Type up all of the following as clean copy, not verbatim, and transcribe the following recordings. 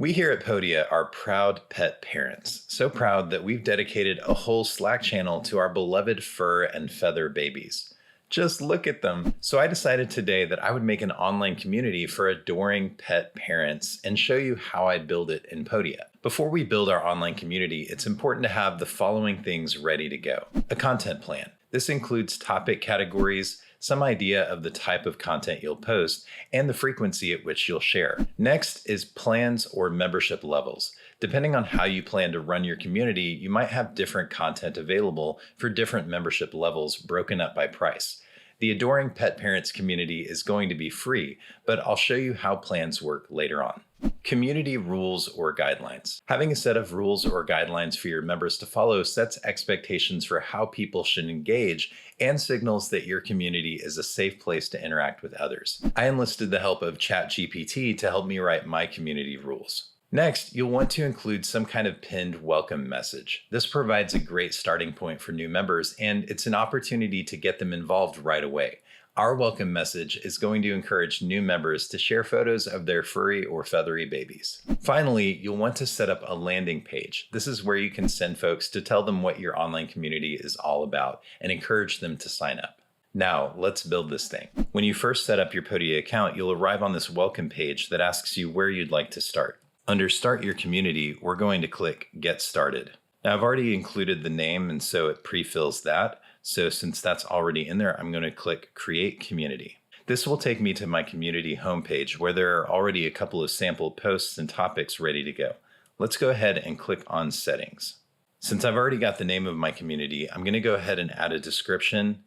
We here at Podia are proud pet parents. So proud that we've dedicated a whole Slack channel to our beloved fur and feather babies. Just look at them. So I decided today that I would make an online community for adoring pet parents and show you how I'd build it in Podia. Before we build our online community, it's important to have the following things ready to go. A content plan. This includes topic categories, some idea of the type of content you'll post, and the frequency at which you'll share. Next is plans or membership levels. Depending on how you plan to run your community, you might have different content available for different membership levels broken up by price. The Adoring Pet Parents community is going to be free, but I'll show you how plans work later on. Community rules or guidelines. Having a set of rules or guidelines for your members to follow sets expectations for how people should engage and signals that your community is a safe place to interact with others. I enlisted the help of ChatGPT to help me write my community rules. Next, you'll want to include some kind of pinned welcome message. This provides a great starting point for new members, and it's an opportunity to get them involved right away. Our welcome message is going to encourage new members to share photos of their furry or feathery babies. Finally, you'll want to set up a landing page. This is where you can send folks to tell them what your online community is all about and encourage them to sign up. Now, let's build this thing. When you first set up your Podia account, you'll arrive on this welcome page that asks you where you'd like to start. Under Start Your Community, we're going to click Get Started. Now, I've already included the name, and so it pre-fills that. So since that's already in there, I'm going to click Create Community. This will take me to my community homepage where there are already a couple of sample posts and topics ready to go. Let's go ahead and click on Settings. Since I've already got the name of my community, I'm going to go ahead and add a description,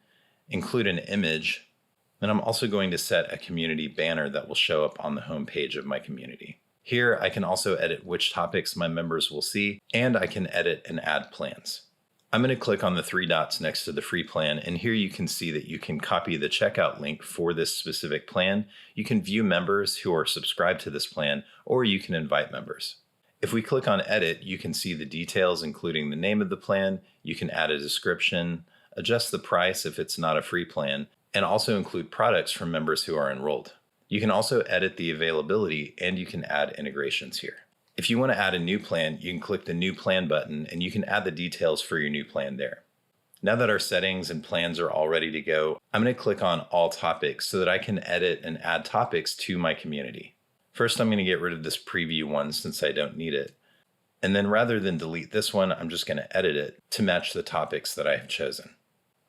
include an image, and I'm also going to set a community banner that will show up on the homepage of my community. Here, I can also edit which topics my members will see, and I can edit and add plans. I'm going to click on the three dots next to the free plan, and here you can see that you can copy the checkout link for this specific plan. You can view members who are subscribed to this plan, or you can invite members. If we click on Edit, you can see the details, including the name of the plan. You can add a description, adjust the price if it's not a free plan, and also include products from members who are enrolled. You can also edit the availability, and you can add integrations here. If you want to add a new plan, you can click the New Plan button, and you can add the details for your new plan there. Now that our settings and plans are all ready to go, I'm going to click on All Topics so that I can edit and add topics to my community. First, I'm going to get rid of this preview one since I don't need it. And then rather than delete this one, I'm just going to edit it to match the topics that I have chosen.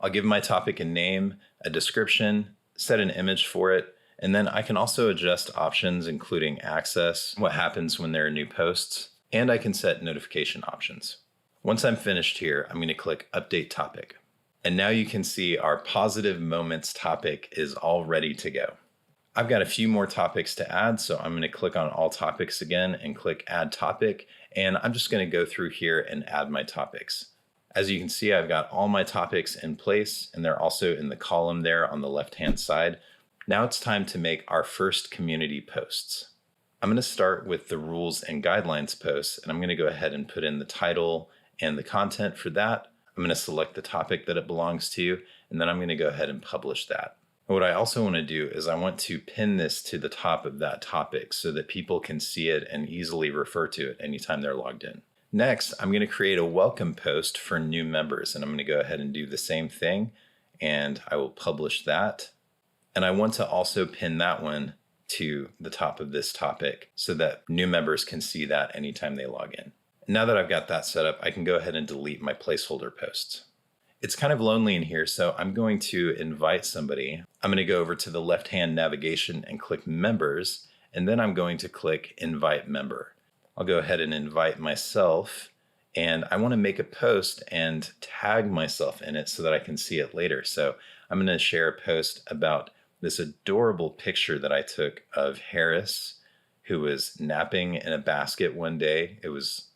I'll give my topic a name, a description, set an image for it, and then I can also adjust options, including access, what happens when there are new posts, and I can set notification options. Once I'm finished here, I'm going to click Update Topic. And now you can see our positive moments topic is all ready to go. I've got a few more topics to add, so I'm going to click on All Topics again and click Add Topic, and I'm just going to go through here and add my topics. As you can see, I've got all my topics in place, and they're also in the column there on the left-hand side. Now it's time to make our first community posts. I'm going to start with the rules and guidelines posts, and I'm going to go ahead and put in the title and the content for that. I'm going to select the topic that it belongs to, and then I'm going to go ahead and publish that. What I also want to do is I want to pin this to the top of that topic so that people can see it and easily refer to it anytime they're logged in. Next, I'm going to create a welcome post for new members, and I'm going to go ahead and do the same thing, and I will publish that. And I want to also pin that one to the top of this topic so that new members can see that anytime they log in. Now that I've got that set up, I can go ahead and delete my placeholder posts. It's kind of lonely in here, so I'm going to invite somebody. I'm going to go over to the left-hand navigation and click Members, and then I'm going to click Invite Member. I'll go ahead and invite myself, and I want to make a post and tag myself in it so that I can see it later. So I'm going to share a post about this adorable picture that I took of Harris, who was napping in a basket one day. It was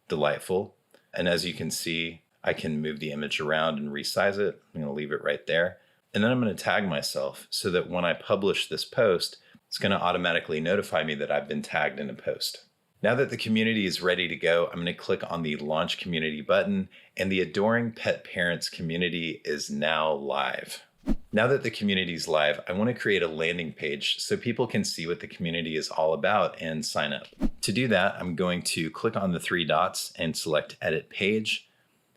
delightful. And as you can see, I can move the image around and resize it. I'm going to leave it right there. And then I'm going to tag myself so that when I publish this post, it's going to automatically notify me that I've been tagged in a post. Now that the community is ready to go, I'm going to click on the Launch Community button, and the Adoring Pet Parents community is now live. Now that the community is live, I want to create a landing page so people can see what the community is all about and sign up. To do that, I'm going to click on the three dots and select Edit Page.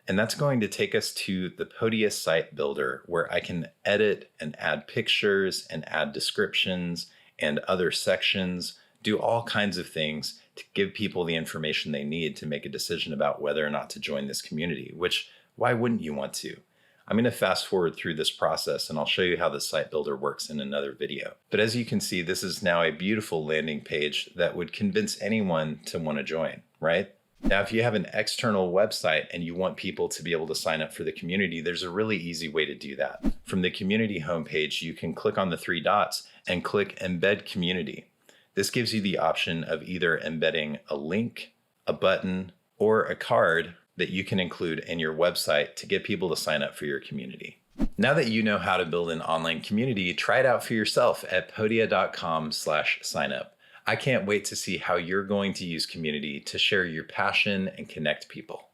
And that's going to take us to the Podia site builder, where I can edit and add pictures and add descriptions and other sections, do all kinds of things to give people the information they need to make a decision about whether or not to join this community, which why wouldn't you want to? I'm going to fast forward through this process and I'll show you how the site builder works in another video. But as you can see, this is now a beautiful landing page that would convince anyone to want to join, right? Now, if you have an external website and you want people to be able to sign up for the community, there's a really easy way to do that. From the community homepage, you can click on the three dots and click Embed Community. This gives you the option of either embedding a link, a button, or a card that you can include in your website to get people to sign up for your community. Now that you know how to build an online community, try it out for yourself at podia.com/signup. I can't wait to see how you're going to use community to share your passion and connect people.